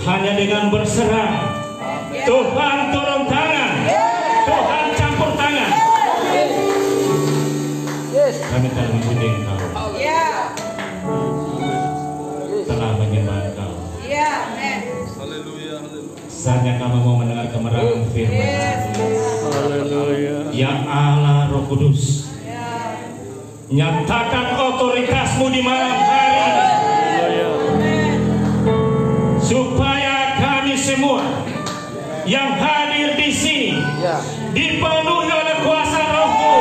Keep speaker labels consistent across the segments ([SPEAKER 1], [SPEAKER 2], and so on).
[SPEAKER 1] hanya dengan berserah. Tuhan turun tangan, Tuhan campur tangan. Kami telah memuji Engkau, telah menyembah Engkau. Saatnya kami mau mendengar kebenaran firman. Ya Allah Roh Kudus, nyatakan otoritasmu di malam hari ini, supaya kami semua yang hadir di sini dipenuhi oleh kuasa Roh-Mu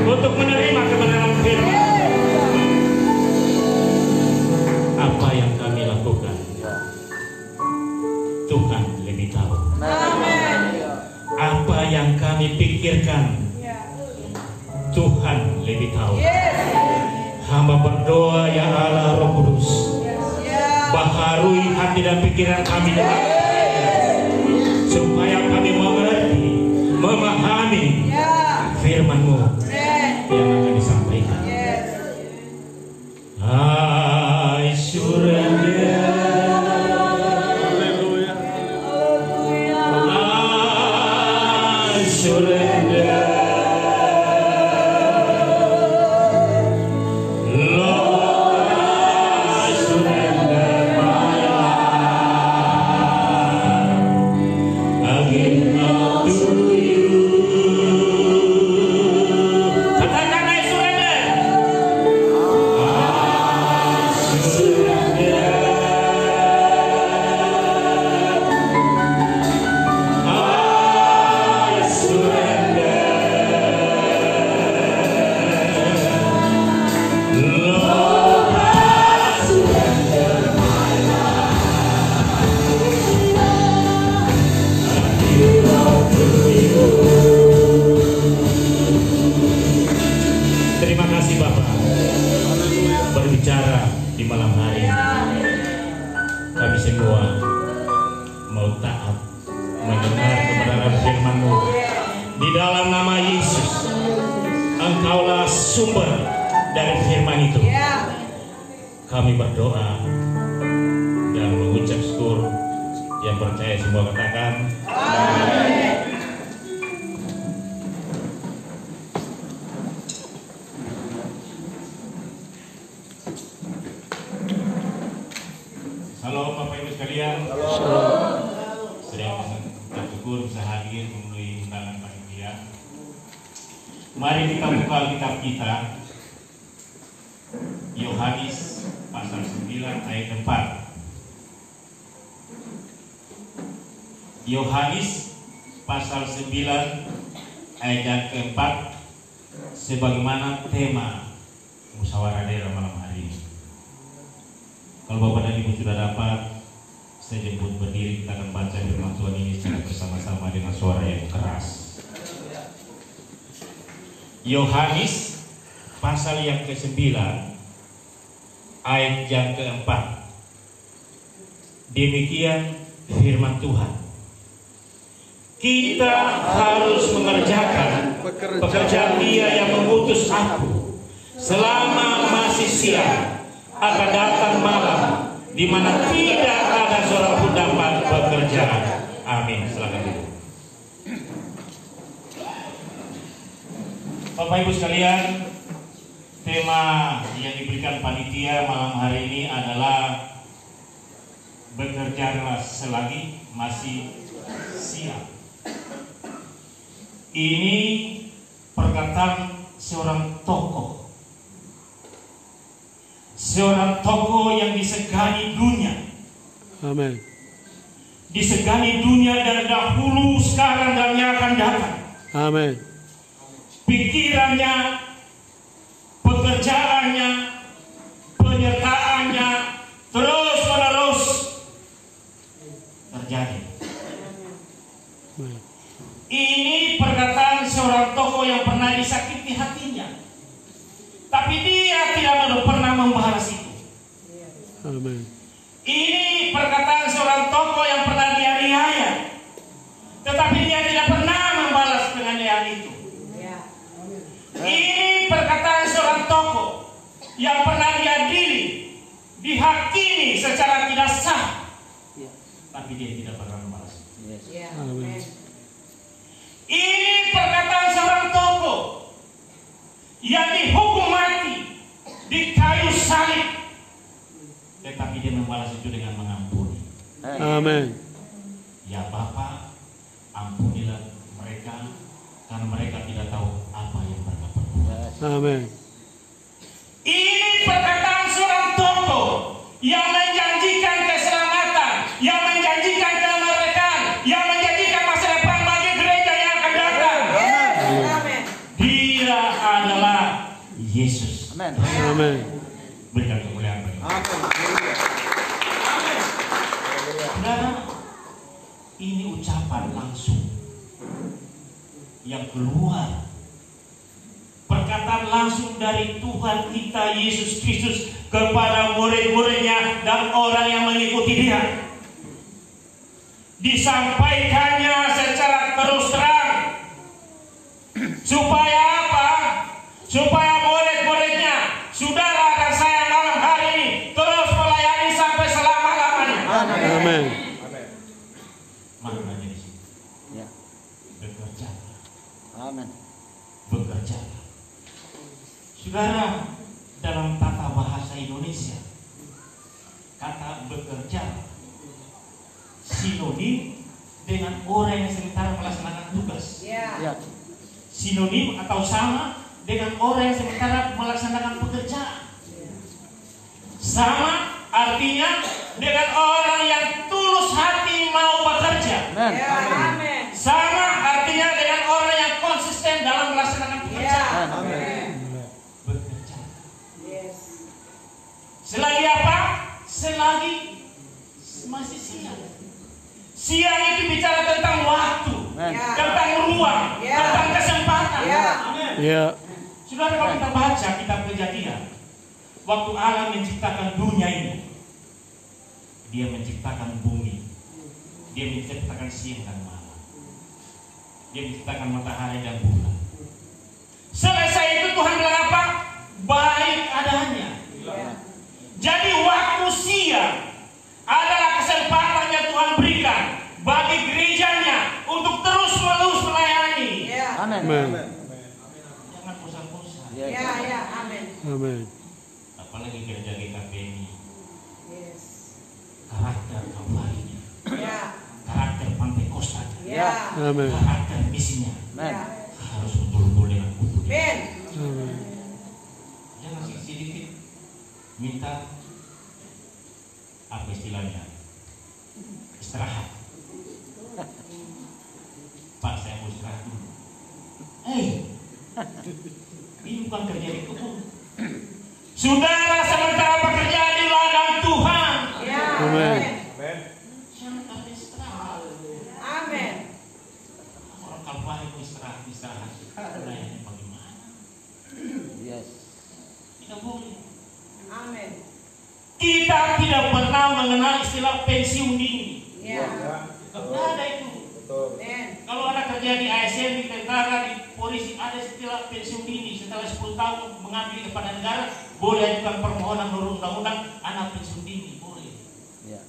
[SPEAKER 1] untuk menerima kebenaran firman. Apa yang kami lakukan, Tuhan lebih tahu. Apa yang kami pikirkan, Tuhan lebih tahu. Hamba berdoa ya Allah Roh Kudus, baharui hati dan pikiran kami dengan supaya kami mengerti, memahami firman-Mu yang akan disampaikan. I surrender. I surrender. Terima kasih Bapak berbicara di malam hari ini. Kami semua mau taat mendengar kebenaran firman-Mu. Di dalam nama Yesus, Engkaulah sumber dari firman itu. Kami berdoa dan mengucap syukur. Yang percaya semua katakan amin. Halo Bapak Ibu sekalian. Sedang bersyukur bisa hadir memenuhi undangan panitia. Mari kita buka Alkitab kita, Yohanes pasal 9 ayat 4. Yohanes pasal 9 ayat yang keempat, sebagaimana tema musyawarah daerah malam hari ini. Kalau Bapak dan Ibu sudah dapat, saya jemput berdiri, kita akan baca firman Tuhan ini secara bersama-sama dengan suara yang keras. Yohanes pasal yang ke-9 ayat yang ke-4. Demikian firman Tuhan. Kita harus mengerjakan pekerjaan Dia yang mengutus aku selama masih siang. Akan datang malam di mana tidak ada seorang pun dapat bekerja. Amin. Silakan dulu. Bapak Ibu sekalian, tema yang diberikan panitia malam hari ini adalah bekerjalah selagi masih siang. Ini perkataan seorang tokoh. Seorang tokoh yang disegani dunia.
[SPEAKER 2] Amin.
[SPEAKER 1] Disegani dunia dari dahulu, sekarang, dan yang akan datang.
[SPEAKER 2] Amin.
[SPEAKER 1] Pikirannya, pekerjaannya, penyertaannya terus menerus terjadi.
[SPEAKER 2] Amin.
[SPEAKER 1] Ini perkataan seorang tokoh yang pernah disakiti hatinya, tapi dia tidak pernah membalas itu.
[SPEAKER 2] Amin.
[SPEAKER 1] Ini perkataan seorang tokoh yang pernah dianiaya, tetapi dia tidak pernah membalas penganiayaan itu. Ini perkataan seorang tokoh yang pernah diadili, dihakimi secara tidak sah, tapi dia tidak pernah membalas.
[SPEAKER 2] Amin.
[SPEAKER 1] Ini perkataan seorang tokoh yang dihukum mati di kayu salib, tetapi dia membalas itu dengan mengampuni.
[SPEAKER 2] Amin.
[SPEAKER 1] Ya Bapa, ampunilah mereka karena mereka tidak tahu apa yang mereka perbuat.
[SPEAKER 2] Amin.
[SPEAKER 1] Ini perkataan seorang tokoh yang menjanjikan keselamatan, yang menjanjikan kemerdekaan, yang menjanjikan masa depan bagi gereja yang akan datang. Dia adalah Yesus.
[SPEAKER 2] Amin.
[SPEAKER 1] Berikan kemuliaan bagi Dia. Saudara, ini ucapan langsung yang keluar, perkataan langsung dari Tuhan kita Yesus Kristus kepada murid-muridnya dan orang yang mengikuti Dia. Disampaikannya secara terus terang. Supaya apa? Supaya murid-muridnya, saudara dan saya malam hari ini terus melayani sampai selama-lamanya.
[SPEAKER 2] Amin.
[SPEAKER 1] Maknanya di sini.
[SPEAKER 3] Ya.
[SPEAKER 1] Bekerja.
[SPEAKER 3] Amin.
[SPEAKER 1] Bekerja. Saudara, dalam tata bahasa Indonesia, kata bekerja sinonim dengan orang yang sementara melaksanakan tugas.
[SPEAKER 3] Ya.
[SPEAKER 1] Sinonim atau sama dengan orang yang sementara melaksanakan pekerjaan. Sama artinya dengan orang yang tulus hati mau bekerja.
[SPEAKER 3] Amin.
[SPEAKER 1] Sama artinya dengan orang yang konsisten dalam melaksanakan pekerjaan. Bekerja. Selagi apa? Selagi masih siang. Siang itu bicara tentang waktu, tentang ruang, tentang kesempatan. Amin.
[SPEAKER 2] Ya.
[SPEAKER 1] Saudara, kalau kita baca kitab Kejadian, waktu Allah menciptakan dunia ini, Dia menciptakan bumi, Dia menciptakan siang dan malam, Dia menciptakan matahari dan bulan. Selesai itu Tuhan bilang apa? Baik adanya. Jadi waktu siang adalah kesempatan yang Tuhan berikan bagi gerejanya untuk terus-menerus melayani.
[SPEAKER 2] Amin.
[SPEAKER 1] Jangan bosan-bosan.
[SPEAKER 2] Amin.
[SPEAKER 1] Apalagi gereja GKP ini, karakter Kalvarinya, karakter Pantekostanya,
[SPEAKER 2] Amin.
[SPEAKER 1] karakter misinya harus betul-betul dengan utuh.
[SPEAKER 2] Amin.
[SPEAKER 1] Jangan sedikit minta apa istilahnya, istirahat. Pak, saya mau istirahat dulu. Ini bukan kerja di kebun. Saudara sementara bekerja di ladang Tuhan.
[SPEAKER 2] Amin.
[SPEAKER 1] Jangan istirahat. Orang Kalvari mau istirahat. Layani bagaimana?
[SPEAKER 3] Yes.
[SPEAKER 1] Tidak boleh. Kita tidak pernah mengenal istilah pensiun dini. Tidak ada itu. Kalau ada kerja di ASN, di tentara, di polisi, ada istilah pensiun dini. Setelah 10 tahun mengabdi kepada negara, boleh ajukan permohonan menurut undang-undang anak pensiun dini, boleh.
[SPEAKER 3] Ya.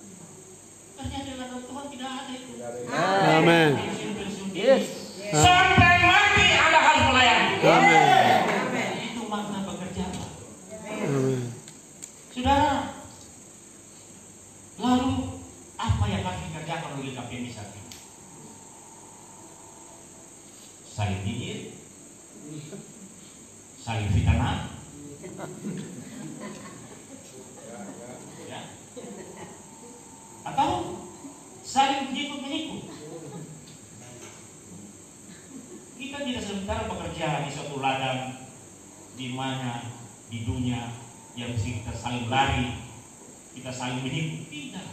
[SPEAKER 1] Kerja di ladang Tuhan tidak ada itu.
[SPEAKER 2] Amin.
[SPEAKER 1] Pensiun dini.
[SPEAKER 3] Yes.
[SPEAKER 1] Sampai mati Anda harus melayani.
[SPEAKER 2] Amin.
[SPEAKER 1] Itu makna bekerja.
[SPEAKER 2] Amin.
[SPEAKER 1] Saudara, lalu apa yang harus dikerjakan oleh KPMI saat ini? Saling nyinyir, saling fitnah, ya, atau saling mengikut. Kita tidak sementara bekerja di suatu ladang di mana di dunia yang mesti kita saling lari, kita saling mengikut. Tidak.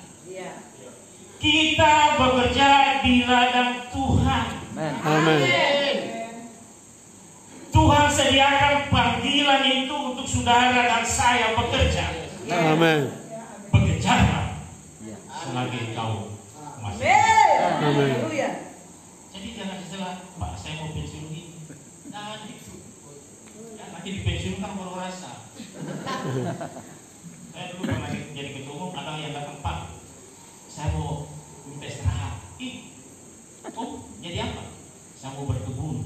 [SPEAKER 1] Kita bekerja di ladang Tuhan.
[SPEAKER 2] Amin.
[SPEAKER 1] Tuhan sediakan panggilan itu untuk saudara dan saya bekerja.
[SPEAKER 2] Amin.
[SPEAKER 1] Bekerjalah
[SPEAKER 3] Ya.
[SPEAKER 1] selagi kau masih.
[SPEAKER 2] Amin.
[SPEAKER 1] Jadi jangan istilah, Pak, saya mau pensiun ini. Jangan itu. Ya, nanti dipensiunkan baru rasa. Saya dulu pernah jadi ketua umum, ada yang datang, Pak, saya mau saya mau berkebun.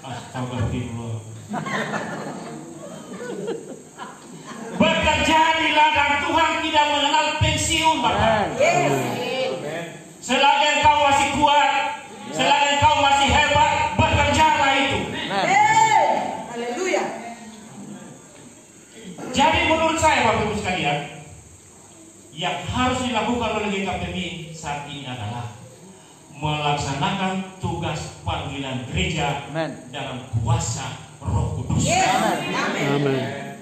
[SPEAKER 1] Astagfirullah. Bekerja di ladang Tuhan tidak mengenal pensiun, Bapak. Selagi engkau masih kuat, selagi engkau masih hebat, bekerjalah itu.
[SPEAKER 4] Haleluya.
[SPEAKER 1] Jadi menurut saya, Bapak Ibu sekalian, yang harus dilakukan oleh GKPMI saat ini adalah melaksanakan tugas panggilan gereja dalam kuasa Roh Kudus.
[SPEAKER 2] Amin.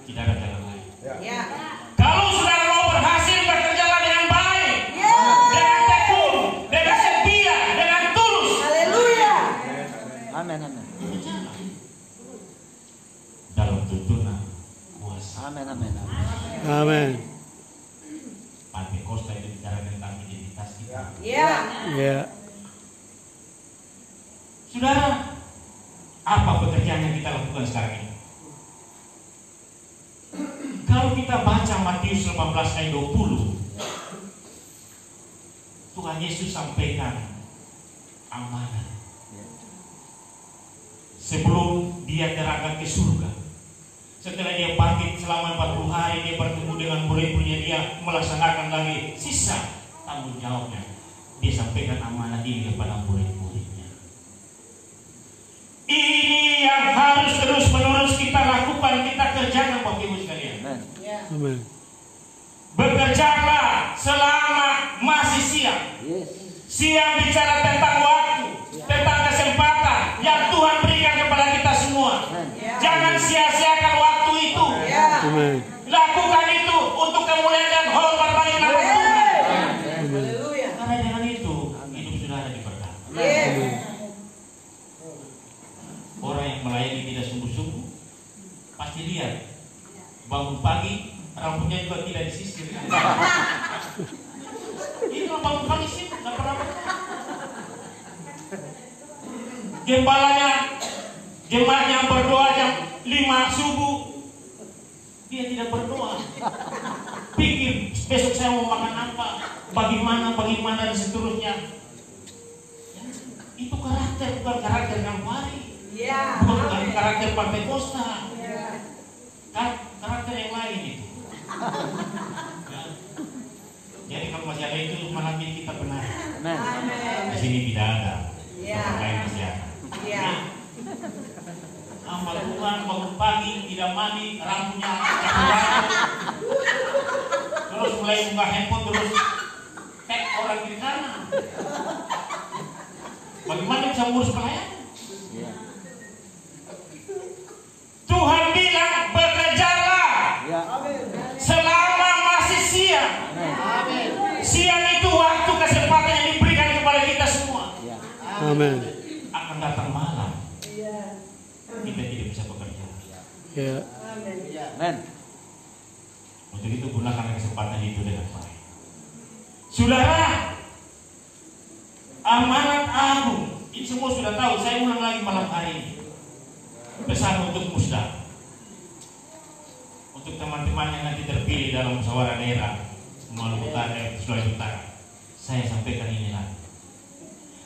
[SPEAKER 1] Tidak ada jalan lain.
[SPEAKER 4] Ya.
[SPEAKER 1] Kalau saudara mau berhasil, bekerjalah dengan baik, dengan tekun, dengan setia, dengan tulus.
[SPEAKER 4] Haleluya.
[SPEAKER 3] Amin. Amin.
[SPEAKER 1] Dalam tuntunan kuasa.
[SPEAKER 3] Amin. Amin.
[SPEAKER 2] Amin.
[SPEAKER 1] Pantekosta itu bicara tentang identitas kita.
[SPEAKER 4] Ya.
[SPEAKER 2] Ya.
[SPEAKER 1] Saudara, apa pekerjaan yang kita lakukan sekarang ini? Kalau kita baca Matius 18 ayat 20, Tuhan Yesus sampaikan amanat sebelum dia terangkat ke surga. Setelah dia bangkit selama 40 hari, dia bertemu dengan murid-muridnya, dia melaksanakan lagi sisa tanggung jawabnya. Dia sampaikan amanat ini kepada murid-muridnya. Ini yang harus terus-menerus kita lakukan, kita kerjakan, Bapak Ibu sekalian.
[SPEAKER 2] Amin.
[SPEAKER 1] Bekerjalah selama masih siang. Siang bicara tentang waktu, tentang kesempatan yang Tuhan berikan kepada kita semua. Jangan sia-siakan waktu itu.
[SPEAKER 2] Amin.
[SPEAKER 1] Lakukan itu untuk kemuliaan dan hormat bagi nama Tuhan.
[SPEAKER 4] Haleluya.
[SPEAKER 1] Karena dengan itu hidup saudara diberkati.
[SPEAKER 2] Amin.
[SPEAKER 1] Orang yang melayani tidak sungguh-sungguh pasti lihat bangun pagi rambutnya juga tidak disisir. Itu bangun pagi sih nggak pernah. Jemaatnya berdoa jam 5 subuh, dia tidak berdoa. Pikir besok saya mau makan apa, bagaimana dan seterusnya. Itu karakter, bukan karakter Kalvari. Bukan karakter Pantekosta. Karakter yang lain itu. Jadi kalau masih ada itu, malam ini kita benar. Di sini tidak ada. Tempat lain masih ada. Amal Tuhan bangun pagi, tidak mandi, rambutnya campur, terus mulai buka handphone, terus tag orang di sana. Bagaimana bisa ngurus pelayanan? Tuhan bilang bekerjalah selama masih siang. Siang itu waktu kesempatan yang diberikan kepada kita semua.
[SPEAKER 2] Amin.
[SPEAKER 1] Akan datang malam, kita tidak bisa bekerja.
[SPEAKER 2] Ya.
[SPEAKER 3] Amin.
[SPEAKER 1] Untuk itu gunakan kesempatan itu dengan baik. Saudara, amanat agung ini semua sudah tahu. Saya ulang lagi malam hari ini. Pesan untuk musda, untuk teman-teman yang nanti terpilih dalam musyawarah daerah Maluku Utara, Sulawesi Utara, saya sampaikan ini lagi.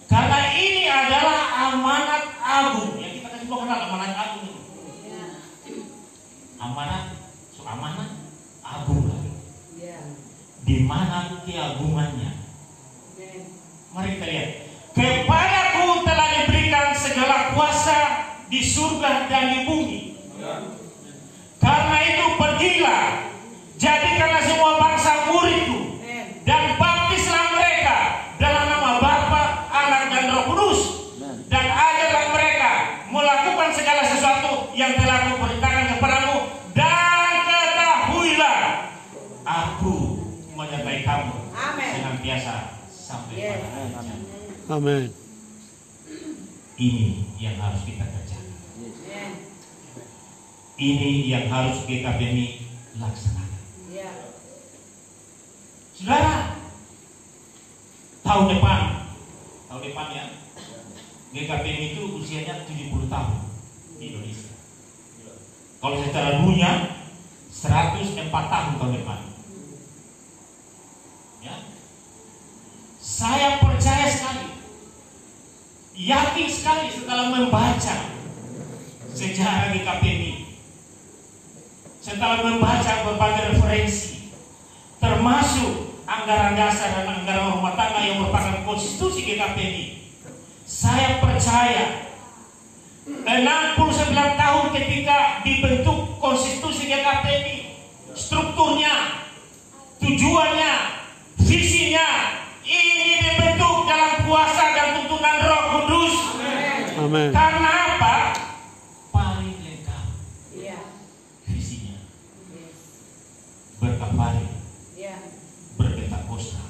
[SPEAKER 1] Karena ini adalah amanat agung yang kita kasih kenal, amanat agung ini. Amanat agung lagi. Di mana keagungannya? Mari kita lihat. Kepadaku telah diberikan segala kuasa di surga dan di bumi. Karena itu pergilah, jadikanlah semua bangsa muridku, dan baptislah mereka dalam nama Bapa, Anak dan Roh Kudus, dan ajarlah mereka melakukan segala sesuatu yang telah kuperintahkan kepadamu, dan ketahuilah aku menyertai kamu senantiasa sampai pada akhir.
[SPEAKER 2] Amin.
[SPEAKER 1] Ini yang harus kita kerjakan. Ini yang harus GKPMI laksanakan. Saudara, tahun depan ya, GKPMI itu usianya 70 tahun di Indonesia. Kalau secara dunia 104 tahun depan. Ya. Saya percaya yakin sekali setelah membaca sejarah GKP ini, setelah membaca berbagai referensi, termasuk anggaran dasar dan anggaran rumah tangga yang merupakan konstitusi GKP ini, saya percaya 69 tahun ketika dibentuk konstitusi GKP ini, strukturnya, tujuannya, visinya, ini dibentuk dalam kuasa dan tuntunan Roh Kudus.
[SPEAKER 2] Amin.
[SPEAKER 1] Karena apa? Paling lengkap
[SPEAKER 4] Iya.
[SPEAKER 1] visinya,
[SPEAKER 4] Yes.
[SPEAKER 1] berkafari,
[SPEAKER 4] Iya.
[SPEAKER 1] berpentakosta,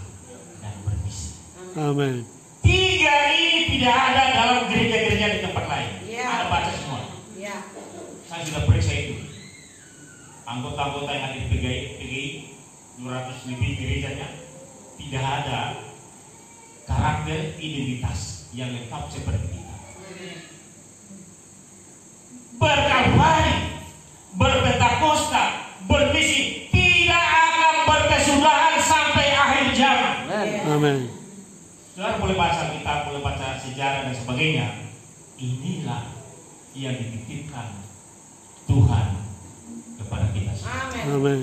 [SPEAKER 1] dan bermisi.
[SPEAKER 2] Amin.
[SPEAKER 1] Tiga ini tidak ada dalam gereja-gereja di tempat lain.
[SPEAKER 4] Iya.
[SPEAKER 1] Anda baca semua.
[SPEAKER 4] Iya.
[SPEAKER 1] Saya sudah periksa itu. Anggota-anggota yang ada di PGI 200 lebih gerejanya, tidak ada karakter identitas yang lengkap seperti kita. Berkalvari, berpentakosta, bermisi, tidak akan berkesudahan sampai akhir zaman.
[SPEAKER 2] Amin.
[SPEAKER 1] Saudara boleh baca kitab, boleh baca sejarah dan sebagainya. Inilah yang dititipkan Tuhan kepada kita semua.
[SPEAKER 4] Amin.
[SPEAKER 2] Amin.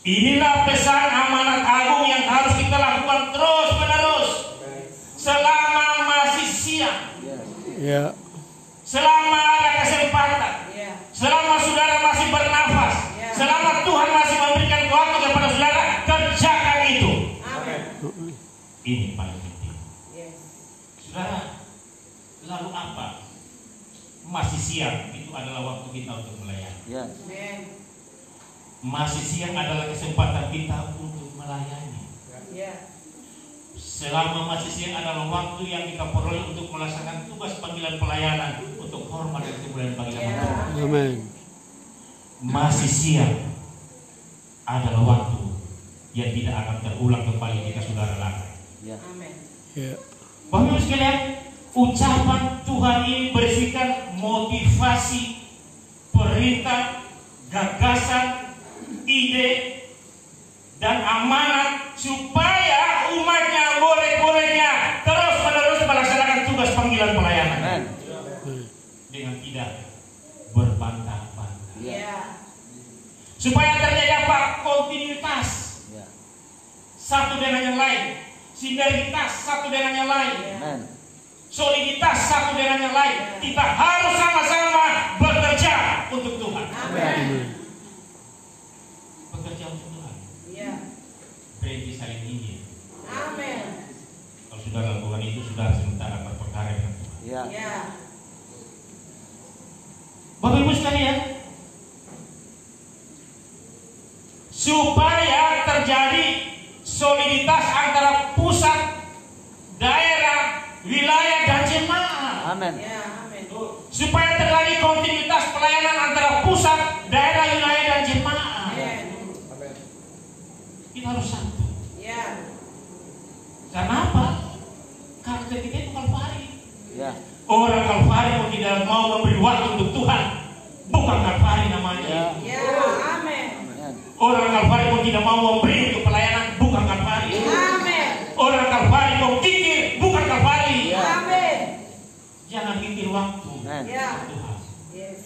[SPEAKER 1] Inilah pesan amanat agung yang harus kita lakukan terus menerus selama masih siang,
[SPEAKER 2] Ya.
[SPEAKER 1] selama ada kesempatan,
[SPEAKER 4] Iya.
[SPEAKER 1] selama saudara masih bernafas,
[SPEAKER 4] Ya.
[SPEAKER 1] selama Tuhan masih memberikan waktu kepada saudara, kerjakan itu.
[SPEAKER 4] Amin.
[SPEAKER 1] Ini paling penting.
[SPEAKER 4] Yes.
[SPEAKER 1] Saudara, lalu apa? Masih siang itu adalah waktu kita untuk melayani.
[SPEAKER 4] Amin.
[SPEAKER 1] Masih siang adalah kesempatan kita untuk melayani.
[SPEAKER 4] Iya.
[SPEAKER 1] Selama masih siang adalah waktu yang kita peroleh untuk melaksanakan tugas panggilan pelayanan untuk hormat dan kemuliaan bagi nama Tuhan.
[SPEAKER 2] Amin.
[SPEAKER 1] Masih siang adalah waktu yang tidak akan terulang kembali jika saudara lalai.
[SPEAKER 4] Amin.
[SPEAKER 2] Ya.
[SPEAKER 1] Bapak Ibu sekalian, ucapan Tuhan ini berisikan motivasi, perintah, gagasan, ide, dan amanat supaya umatnya boleh-bolehnya terus-menerus melaksanakan tugas panggilan pelayanan dengan tidak berbantah-bantah.
[SPEAKER 4] Iya.
[SPEAKER 1] Supaya terjadi apa? Kontinuitas satu dengan yang lain, sinergitas satu dengan yang lain, soliditas satu dengan yang lain. Kita harus sama-sama bekerja untuk Tuhan.
[SPEAKER 4] Amin.
[SPEAKER 1] Bekerja untuk Tuhan.
[SPEAKER 4] Iya.
[SPEAKER 1] Berarti saling ingin.
[SPEAKER 4] Amin.
[SPEAKER 1] Kalau sudah lakukan itu, sudah sementara berperkara dengan Tuhan.
[SPEAKER 4] Iya.
[SPEAKER 1] Bapak Ibu sekalian, supaya terjadi soliditas antara pusat, daerah, wilayah, dan jemaah.
[SPEAKER 3] Amin.
[SPEAKER 4] Iya. Amin.
[SPEAKER 1] Supaya terjadi kontinuitas pelayanan antara pusat, daerah, wilayah, dan jemaah.
[SPEAKER 4] Amin.
[SPEAKER 1] Kita harus satu.
[SPEAKER 4] Iya.
[SPEAKER 1] Karena apa? Karakter kita itu Kalvari.
[SPEAKER 3] Ya.
[SPEAKER 1] Orang Kalvari yang tidak mau memberi waktu untuk Tuhan, bukan Kalvari namanya.
[SPEAKER 4] Iya. Amin.
[SPEAKER 1] Orang Kalvari yang tidak mau memberi untuk pelayanan, bukan Kalvari.
[SPEAKER 4] Amin.
[SPEAKER 1] Orang Kalvari mau kikir, bukan Kalvari.
[SPEAKER 4] Amin.
[SPEAKER 1] Jangan kikir waktu
[SPEAKER 4] Iya.
[SPEAKER 1] untuk Tuhan.
[SPEAKER 4] Yes.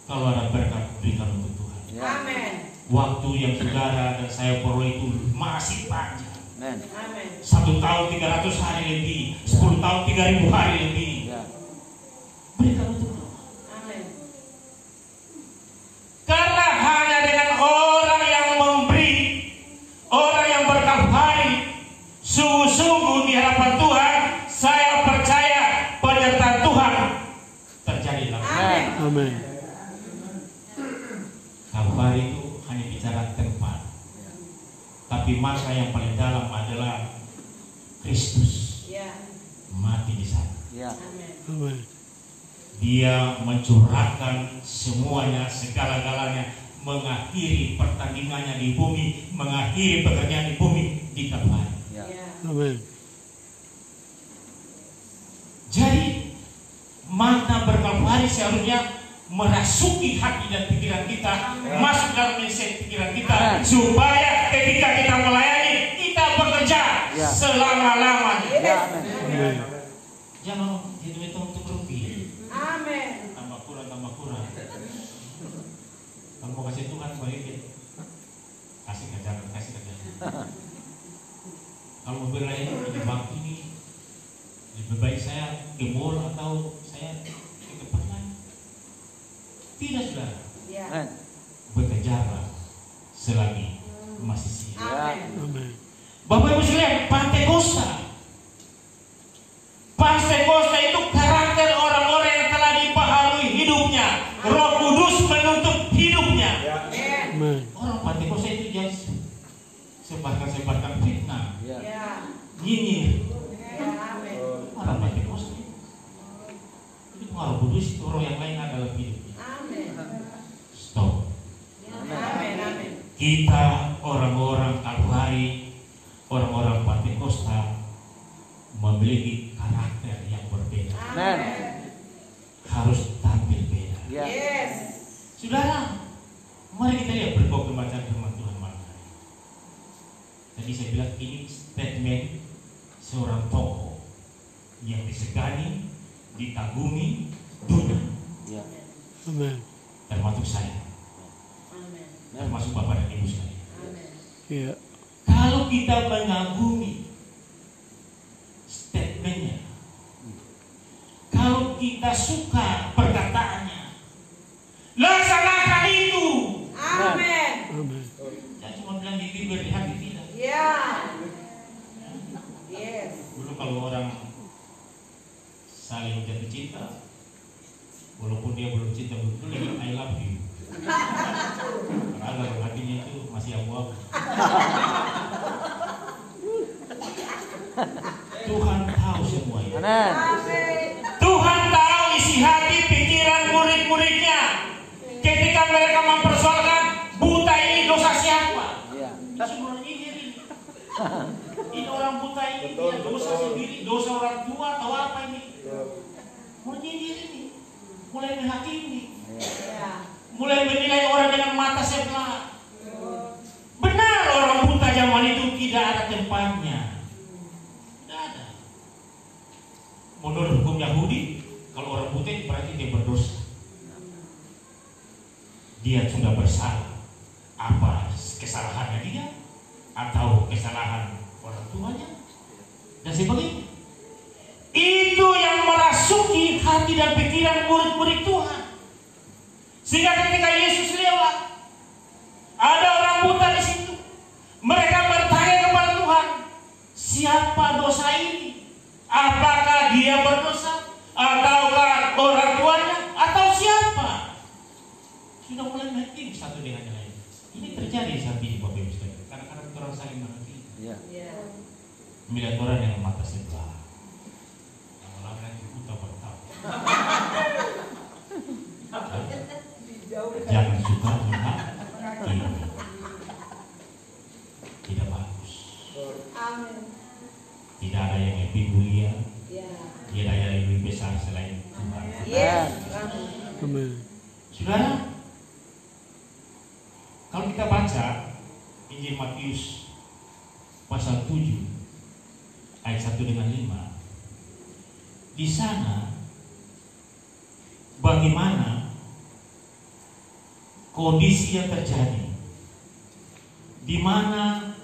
[SPEAKER 1] Kalau ada berkat, berikan untuk Tuhan.
[SPEAKER 4] Amin.
[SPEAKER 1] Waktu yang saudara dan saya peroleh itu masih panjang.
[SPEAKER 3] Amin.
[SPEAKER 4] Amin.
[SPEAKER 1] 1 tahun 300 hari lebih, 10 tahun 3000 hari lebih.
[SPEAKER 3] Ya.
[SPEAKER 1] Berikan untuk Tuhan.
[SPEAKER 4] Amin.
[SPEAKER 1] Karena hanya dengan orang yang memberi, orang yang berkalvari, sungguh-sungguh di hadapan Tuhan, saya percaya penyertaan Tuhan terjadi dalam hidup.
[SPEAKER 4] Amin.
[SPEAKER 2] Amin.
[SPEAKER 1] Kalvari itu hanya bicara tempat, tapi masa yang paling dalam adalah Kristus
[SPEAKER 4] Iya.
[SPEAKER 1] mati di sana.
[SPEAKER 3] Ya.
[SPEAKER 4] Amin.
[SPEAKER 2] Amin.
[SPEAKER 1] Dia mencurahkan semuanya, segala-galanya, mengakhiri pertandingannya di bumi, mengakhiri pekerjaan di bumi di Kalvari.
[SPEAKER 3] Ya.
[SPEAKER 4] Iya.
[SPEAKER 2] Amin.
[SPEAKER 1] Jadi makna berkalvari seharusnya merasuki hati dan pikiran kita, masuk dalam mindset pikiran kita, supaya ketika kita melayani, kita bekerja
[SPEAKER 3] Ya.
[SPEAKER 1] selama-lamanya.
[SPEAKER 3] Ya. Amin.
[SPEAKER 2] Amin.
[SPEAKER 1] Tuhan balikin. Kasih kerjaan. Kalau mobil lain di waktu ini lebih baik saya ke mall atau saya ke tempat lain. Tidak, saudara.
[SPEAKER 3] Amen.
[SPEAKER 1] Bekerjalah selagi masih siap.
[SPEAKER 4] Amen.
[SPEAKER 2] Amen.
[SPEAKER 1] Bapak Ibu sekalian, Pentekosta itu karakter orang-orang yang telah dibaharui hidupnya. Roh Kudus menuntut hidupnya.
[SPEAKER 2] Amen.
[SPEAKER 1] Orang Pentekosta itu jangan sebarkan fitnah,
[SPEAKER 3] Ya.
[SPEAKER 4] Ya.
[SPEAKER 1] nyinyir.
[SPEAKER 4] Ya. Amen.
[SPEAKER 1] Orang Pentekosta itu Roh Kudus itu roh yang lain adalah hidupnya.
[SPEAKER 4] Amen.
[SPEAKER 1] Stop.
[SPEAKER 4] Amen. Amen.
[SPEAKER 1] Kita orang-orang Kalvari, orang-orang Pentekosta memiliki karakter yang berbeda.
[SPEAKER 3] Amen.
[SPEAKER 1] Harus tampil beda.
[SPEAKER 3] Ya.
[SPEAKER 4] Yes.
[SPEAKER 1] Saudara, mari kita lihat berbagai macam firman Tuhan malam hari. Tadi saya bilang ini statement seorang tokoh yang disegani, dikagumi dunia,
[SPEAKER 3] Ya.
[SPEAKER 2] Amen.
[SPEAKER 1] termasuk saya,
[SPEAKER 4] Amen.
[SPEAKER 1] termasuk Bapak dan Ibu sekalian.
[SPEAKER 4] Amen.
[SPEAKER 2] Ya.
[SPEAKER 1] Kalau kita mengagumi statementnya, kalau kita suka perkataannya, laksanakan itu.
[SPEAKER 4] Amen.
[SPEAKER 2] Amen.
[SPEAKER 1] Jangan cuma bilang di bibir, di hati tidak.
[SPEAKER 4] Ya. Yes.
[SPEAKER 1] Dulu kalau orang saling jatuh cinta, walaupun dia belum cinta betul, lagi I love you. Karena dalam hatinya itu masih abu-abu. Tuhan tahu semua itu.
[SPEAKER 3] Amen.
[SPEAKER 4] Amen.
[SPEAKER 1] Tuhan tahu isi hati pikiran murid-muridnya ketika mereka mempersoalkan buta ini dosa siapa.
[SPEAKER 3] Ya.
[SPEAKER 1] Semua nyinyir ini. Ini orang buta ini dia dosa sendiri, dosa orang tua atau apa ini? Mau nyinyir ini, mulai menghakimi,
[SPEAKER 4] Ya.
[SPEAKER 1] mulai menilai orang dengan mata sebelah. Benar, orang buta zaman itu tidak ada tempatnya. Tidak ada. Menurut hukum Yahudi, kalau orang buta itu berarti dia berdosa. Dia sudah bersalah. Apa kesalahannya dia? Atau kesalahan orang tuanya? Dan sebagainya. Itu yang merasuki hati dan pikiran murid-murid Tuhan. Sehingga ketika Yesus lewat, ada orang buta di situ. Mereka bertanya kepada Tuhan, siapa dosa ini? Apakah dia berdosa? Ataukah orang tuanya? Atau siapa? Sudah mulai menghakimi satu dengan yang lain. Ini terjadi saat ini Bapak Ibu sekalian. Kadang-kadang orang saling menghakimi.
[SPEAKER 3] Ya.
[SPEAKER 4] Ya.
[SPEAKER 1] Melihat orang dengan mata sebelah. Lama-lama nanti buta bertahu. Jangan suka menghakimi. Tidak bagus.
[SPEAKER 4] Amen.
[SPEAKER 1] Tidak ada yang lebih mulia.
[SPEAKER 4] Ya.
[SPEAKER 1] Tidak ada yang lebih besar selain Tuhan.
[SPEAKER 4] Yes. Amen.
[SPEAKER 2] Amen.
[SPEAKER 1] Saudara, kalau kita baca Injil Matius pasal 7 ayat 1 dengan 5, di sana bagaimana kondisi yang terjadi, di mana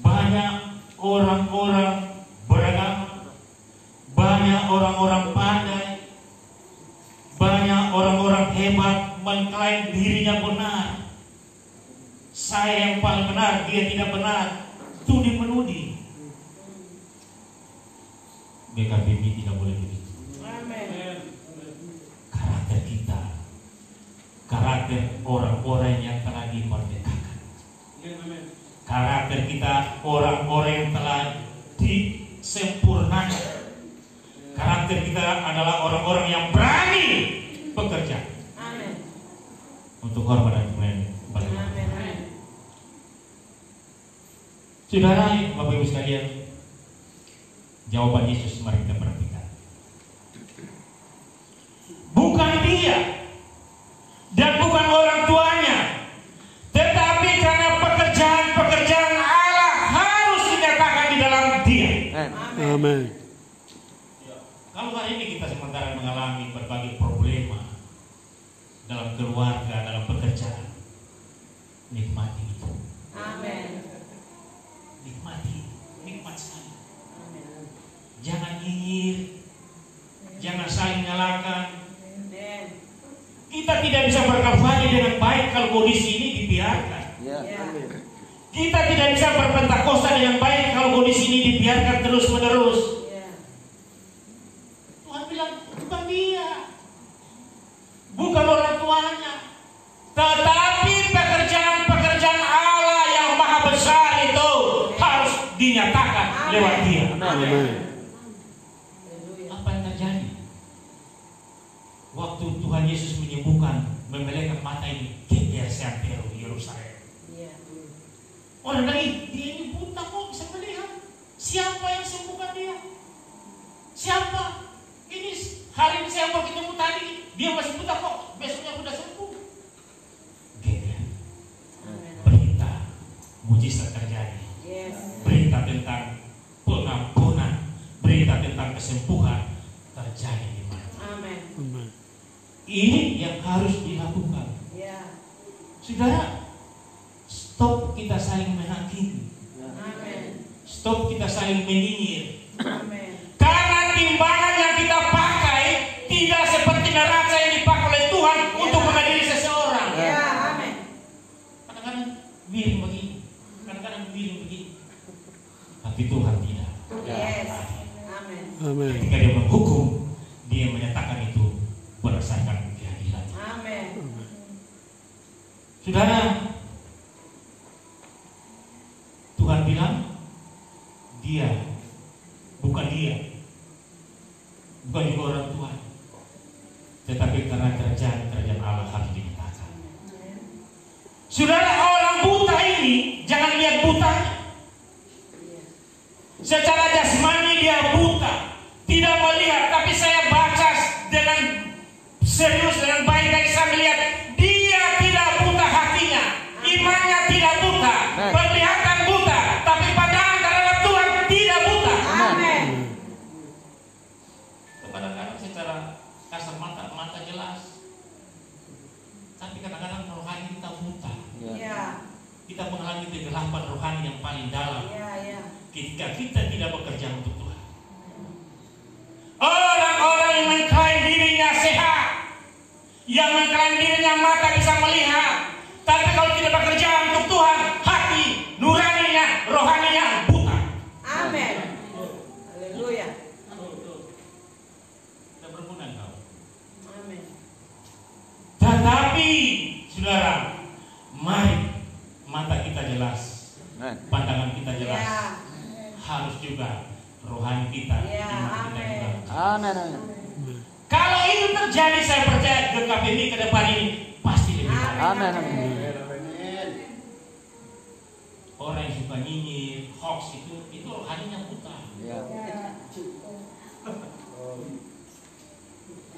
[SPEAKER 1] banyak orang-orang beragama, banyak orang-orang pandai, banyak orang-orang hebat mengklaim dirinya benar. Saya yang paling benar, dia tidak benar. Studi menudi. BKPB tidak boleh begitu.
[SPEAKER 4] Amen.
[SPEAKER 1] Karakter kita, karakter orang-orang yang telah dimerdekakan, karakter kita orang-orang yang telah disempurnakan, karakter kita adalah orang-orang yang berani bekerja
[SPEAKER 4] Amen.
[SPEAKER 1] untuk hormat dan kemuliaan bagi Tuhan.
[SPEAKER 4] Amen. Amen.
[SPEAKER 1] Saudara, Bapak Ibu sekalian, jawaban Yesus mari kita perhatikan. Bukan dia dan bukan orang tuanya, tetapi karena pekerjaan-pekerjaan Allah harus dinyatakan di dalam dia.
[SPEAKER 3] Amen.
[SPEAKER 2] Amen.
[SPEAKER 1] Kalau hari ini kita sementara mengalami berbagai problema dalam keluarga, dalam pekerjaan, Nikmati itu.
[SPEAKER 4] Amin.
[SPEAKER 1] Nikmati itu. Nikmat sekali.
[SPEAKER 4] Amin.
[SPEAKER 1] Jangan nyinyir. Jangan saling nyalakan.
[SPEAKER 4] Amin.
[SPEAKER 1] Kita tidak bisa berkafani dengan baik kalau kondisi ini dibiarkan.
[SPEAKER 3] Ya.
[SPEAKER 4] Ya.
[SPEAKER 1] Kita tidak bisa berpentakosta dengan baik kalau kondisi ini dibiarkan terus menerus.
[SPEAKER 4] Ya.
[SPEAKER 1] Tuhan bilang bukan dia, bukan orang tuanya, tetapi pekerjaan Allah yang maha besar itu harus dinyatakan lewat dia.
[SPEAKER 2] Amin.
[SPEAKER 1] Apa yang terjadi? Waktu Tuhan Yesus menyembuhkan, memelihara mata ini, geger seantero Yerusalem.
[SPEAKER 4] Ya.
[SPEAKER 1] Orang lagi, dia ini buta kok bisa melihat. Siapa yang sembuhkan dia? Siapa? Ini hari ini saya mau ketemu tadi, dia masih buta kok, besoknya sudah sembuh. Geger.
[SPEAKER 4] Amin.
[SPEAKER 1] Berita mujizat terjadi.
[SPEAKER 4] Yes.
[SPEAKER 1] Berita tentang pengampunan, berita tentang kesembuhan terjadi di mana.
[SPEAKER 4] Amin.
[SPEAKER 2] Amin.
[SPEAKER 1] Ini yang harus dilakukan.
[SPEAKER 4] Ya.
[SPEAKER 1] Saudara, stop kita saling menghakimi.
[SPEAKER 4] Amin.
[SPEAKER 1] Stop kita saling menyinyir.
[SPEAKER 4] Amin.
[SPEAKER 1] Karena timbangan yang kita pakai tidak seperti neraca yang dipakai oleh Tuhan untuk mengadili seseorang.
[SPEAKER 4] Ya. Amin.
[SPEAKER 1] Kadang-kadang miring begini, kadang-kadang miring begini. Tapi Tuhan tidak.
[SPEAKER 4] Yes. Amin.
[SPEAKER 2] Amin.
[SPEAKER 1] Ketika dia menghukum, dia menyatakan itu berdasarkan keadilan.
[SPEAKER 4] Amin.
[SPEAKER 1] Saudara, Tuhan bilang dia, bukan juga orang Tuhan, tetapi karena kerajaan Allah harus dinyatakan. Saudara, orang buta ini jangan lihat buta. Secara jasmani dia buta, tidak melihat, tapi saya baca dengan serius, dengan baik-baik, saya melihat dia tidak buta hatinya, imannya tidak buta, penglihatan buta, tapi pandangan terhadap Tuhan tidak buta.
[SPEAKER 4] Amin.
[SPEAKER 1] Kadang-kadang secara kasar mata jelas, tapi kadang-kadang rohani kita buta.
[SPEAKER 4] Ya.
[SPEAKER 1] Kita mengalami kegelapan rohani yang paling dalam.
[SPEAKER 4] Ya. Ya.
[SPEAKER 1] Ketika kita tidak bekerja untuk Tuhan. Orang-orang yang mengklaim dirinya sehat, yang mengklaim dirinya mata bisa melihat, tapi kalau tidak bekerja untuk Tuhan, hati nuraninya, rohaninya buta.
[SPEAKER 4] Amin. Haleluya.
[SPEAKER 1] Tidak berguna kau.
[SPEAKER 4] Amin.
[SPEAKER 1] Tetapi, saudara, mari mata kita jelas, pandangan kita jelas,
[SPEAKER 4] Ya.
[SPEAKER 1] harus juga rohani kita,
[SPEAKER 4] Ya,
[SPEAKER 1] iman kita juga.
[SPEAKER 3] Amin.
[SPEAKER 1] Kalau itu terjadi, saya percaya ke KPMI ke depan ini pasti lebih baik.
[SPEAKER 3] Amin.
[SPEAKER 1] Orang yang suka nyinyir, hoax itu rohaninya buta.
[SPEAKER 3] Ya.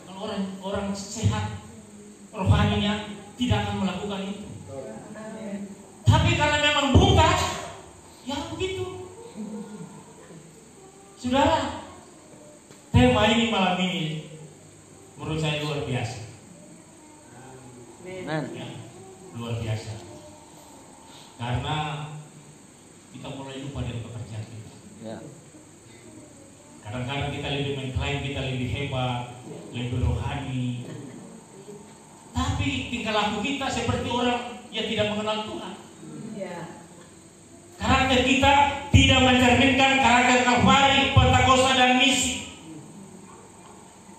[SPEAKER 1] Kalau orang sehat, rohaninya tidak akan melakukan itu. Tapi karena memang buta, ya begitu. Saudara, tema ini malam ini menurut saya luar biasa.
[SPEAKER 3] Amin.
[SPEAKER 1] Ya, luar biasa. Karena kita mulai lupa dari pekerjaan kita.
[SPEAKER 3] Ya.
[SPEAKER 1] Kadang-kadang kita lebih mengklaim kita lebih hebat, lebih rohani. Tapi tingkah laku kita seperti orang yang tidak mengenal Tuhan.
[SPEAKER 4] Ya.
[SPEAKER 1] Karakter kita tidak mencerminkan karakter Kalvari, Pentakosta dan misi.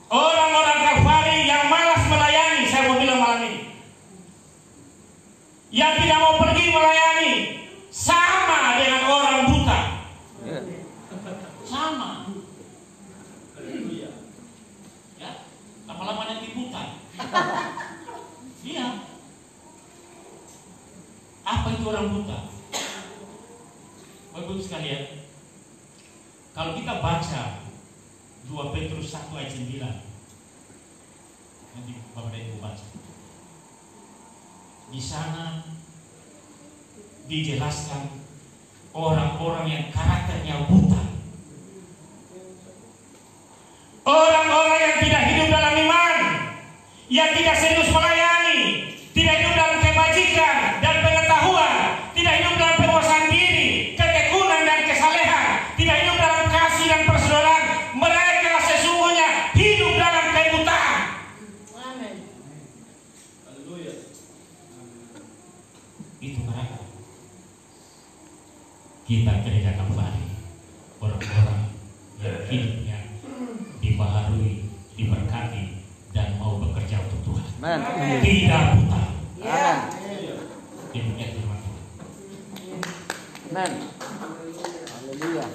[SPEAKER 1] Orang-orang Kalvari yang malas melayani, saya mau bilang malam ini, yang tidak mau pergi melayani, sama dengan orang buta.
[SPEAKER 3] Ya.
[SPEAKER 1] Sama. Ya, lama-lama nanti buta. Iya. Apa itu orang buta? Bapak-Ibu sekalian, kalau kita baca 2 Petrus 1 ayat 9, nanti Bapak dan Ibu baca. Di sana dijelaskan orang-orang yang karakternya buta, orang-orang yang tidak hidup dalam iman, yang tidak serius melayani, tidak hidup dalam kebajikan dan pengetahuan kita gereja Kalvari, orang-orang yang hidupnya dibaharui, diberkati, dan mau bekerja untuk Tuhan.
[SPEAKER 3] Amen.
[SPEAKER 1] Tidak buta.
[SPEAKER 4] Ya.
[SPEAKER 1] Demikian firman Tuhan.
[SPEAKER 3] Amen. Haleluya.